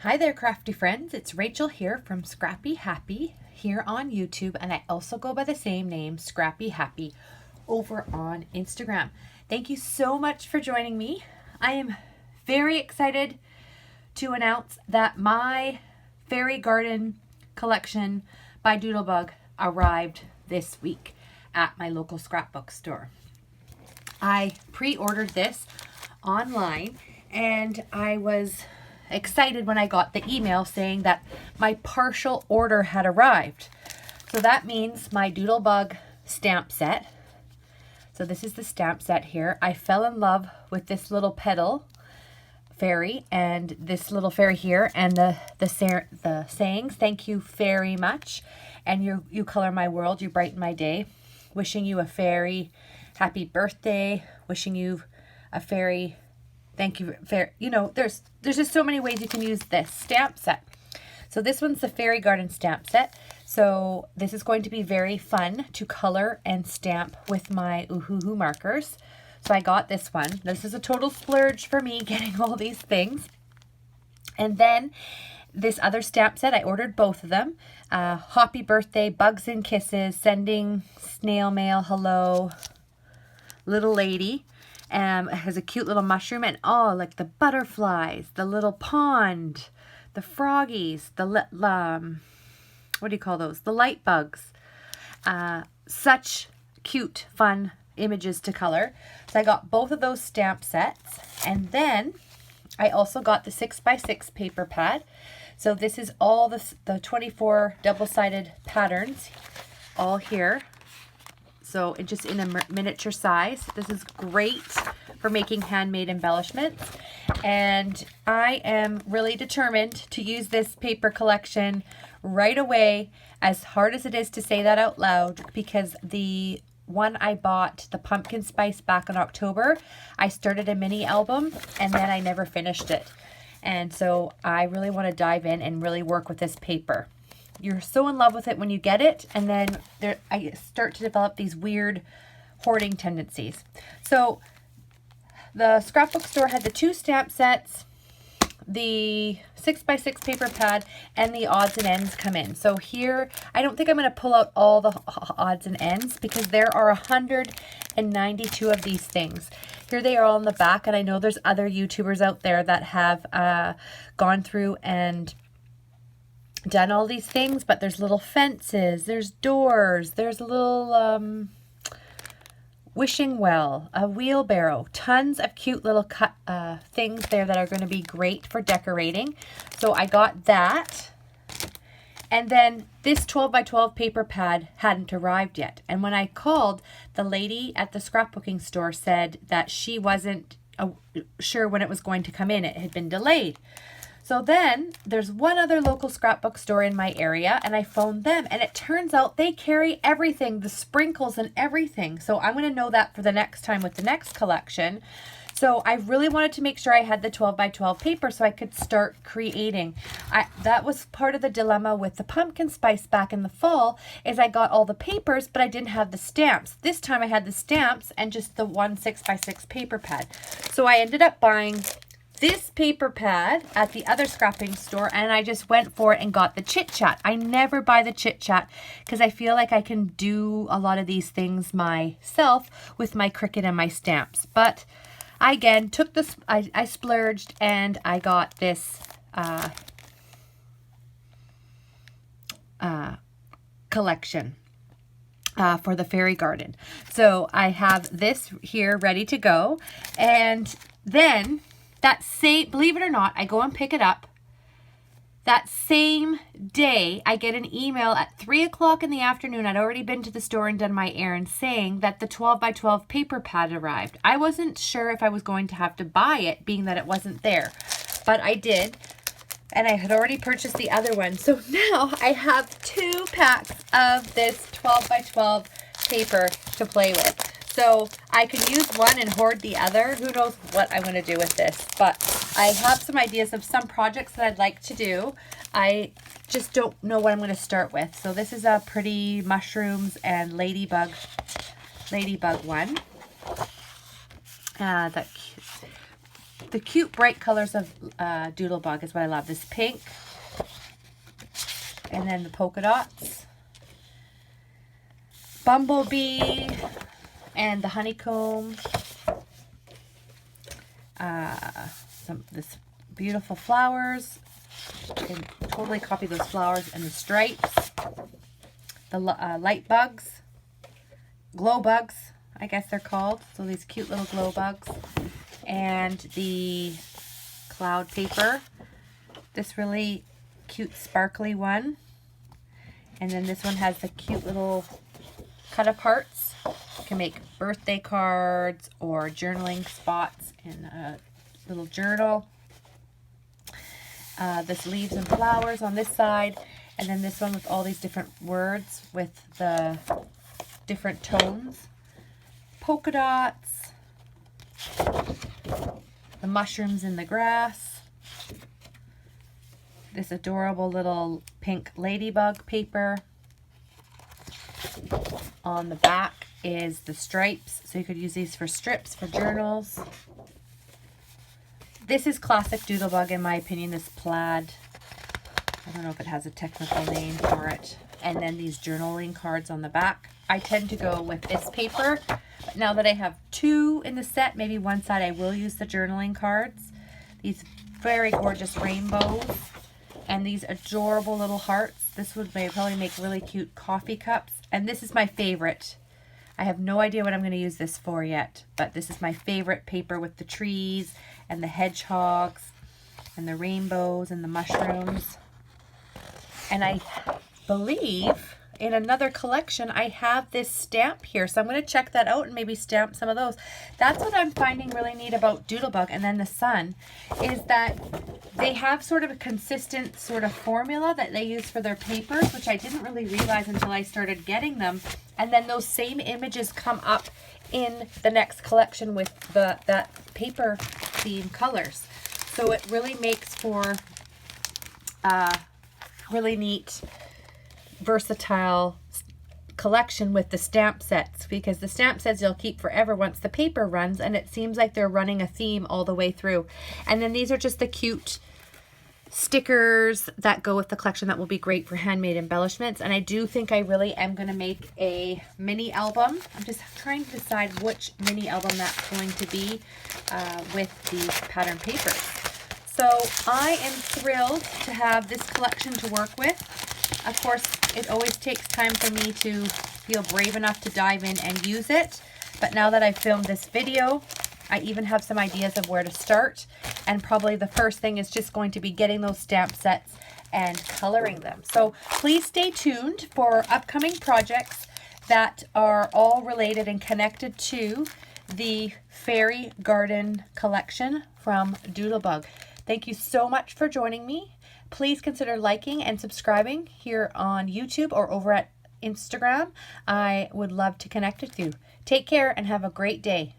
Hi there, crafty friends. It's Rachel here from Scrappy Happy here on YouTube, and I also go by the same name, Scrappy Happy, over on Instagram. Thank you so much for joining me. I am very excited to announce that my fairy garden collection by Doodlebug arrived this week at my local scrapbook store. I pre-ordered this online and I was excited when I got the email saying that my partial order had arrived. So that means my Doodlebug stamp set. So this is the stamp set here. I fell in love with this little petal fairy and this little fairy here and the sayings. Thank you very much. And you color my world, you brighten my day. Wishing you a fairy happy birthday. Wishing you a fairy thank you. You know, there's just so many ways you can use this stamp set. So this one's the Fairy Garden stamp set. So this is going to be very fun to color and stamp with my Oohoo markers. So I got this one. This is a total splurge for me getting all these things. And then this other stamp set, I ordered both of them. Happy birthday, bugs and kisses, sending snail mail, hello, little lady. It has a cute little mushroom and like the butterflies, the little pond, the froggies, the what do you call those? The light bugs. Such cute, fun images to color. So I got both of those stamp sets, and then I also got the 6x6 paper pad. So this is all the 24 double-sided patterns, all here. So it's just in a miniature size. This is great for making handmade embellishments. And I am really determined to use this paper collection right away, as hard as it is to say that out loud, because the one I bought, the pumpkin spice, back in October, I started a mini album and then I never finished it. And so I really want to dive in and really work with this paper. You're so in love with it when you get it, and then I start to develop these weird hoarding tendencies. So the scrapbook store had the 2 stamp sets, the 6x6 paper pad, and the odds and ends come in. So here, I don't think I'm going to pull out all the odds and ends because there are 192 of these things. Here they are all in the back, and I know there's other YouTubers out there that have gone through and done all these things, but there's little fences, there's doors, there's a little wishing well, a wheelbarrow, tons of cute little things there that are going to be great for decorating. So I got that. And then this 12x12 paper pad hadn't arrived yet. And when I called, the lady at the scrapbooking store said that she wasn't sure when it was going to come in. It had been delayed. So then there's one other local scrapbook store in my area, and I phoned them, and it turns out they carry everything, the sprinkles and everything. So I'm going to know that for the next time with the next collection. So I really wanted to make sure I had the 12x12 paper so I could start creating. That was part of the dilemma with the pumpkin spice back in the fall, is I got all the papers, but I didn't have the stamps. This time I had the stamps and just the one 6x6 paper pad. So I ended up buying this paper pad at the other scrapping store, and I just went for it and got the Chit Chat. I never buy the Chit Chat because I feel like I can do a lot of these things myself with my Cricut and my stamps. But I again took this, I splurged, and I got this collection for the fairy garden. So I have this here ready to go, and then believe it or not, I go and pick it up. That same day, I get an email at 3 o'clock in the afternoon. I'd already been to the store and done my errands, saying that the 12x12 paper pad arrived. I wasn't sure if I was going to have to buy it, being that it wasn't there, but I did. And I had already purchased the other one. So now I have 2 packs of this 12x12 paper to play with. So I could use one and hoard the other. Who knows what I'm going to do with this. But I have some ideas of some projects that I'd like to do. I just don't know what I'm going to start with. So this is a pretty mushrooms and ladybug one. the cute bright colors of Doodlebug is what I love. This pink, and then the polka dots, bumblebee, and the honeycomb. This beautiful flowers. I can totally copy those flowers and the stripes. The light bugs, glow bugs, I guess they're called. So these cute little glow bugs. And the cloud paper. This really cute sparkly one. And then this one has the cute little cut aparts. You can make birthday cards or journaling spots in a little journal. This leaves and flowers on this side. And then this one with all these different words with the different tones. Polka dots. The mushrooms in the grass. This adorable little pink ladybug paper. On the back is the stripes. So you could use these for strips, for journals. This is classic Doodlebug in my opinion, this plaid. I don't know if it has a technical name for it. And then these journaling cards on the back. I tend to go with this paper. But now that I have two in the set, maybe one side I will use the journaling cards. These very gorgeous rainbows. And these adorable little hearts. This would probably make really cute coffee cups. And this is my favorite. I have no idea what I'm going to use this for yet. But this is my favorite paper with the trees and the hedgehogs and the rainbows and the mushrooms. And I believe in another collection I have this stamp here. So I'm going to check that out and maybe stamp some of those. That's what I'm finding really neat about Doodlebug and then the Sun is that they have sort of a consistent sort of formula that they use for their papers, which I didn't really realize until I started getting them. And then those same images come up in the next collection with that paper theme colors. So it really makes for really neat, versatile collection with the stamp sets, because the stamp sets you'll keep forever once the paper runs, and it seems like they're running a theme all the way through. And then these are just the cute stickers that go with the collection that will be great for handmade embellishments. And I do think I really am going to make a mini album. I'm just trying to decide which mini album that's going to be with these pattern papers. So I am thrilled to have this collection to work with. Of course, it always takes time for me to feel brave enough to dive in and use it. But now that I've filmed this video, I even have some ideas of where to start. And probably the first thing is just going to be getting those stamp sets and coloring them. So please stay tuned for upcoming projects that are all related and connected to the Fairy Garden collection from Doodlebug. Thank you so much for joining me. Please consider liking and subscribing here on YouTube or over at Instagram. I would love to connect with you. Take care and have a great day.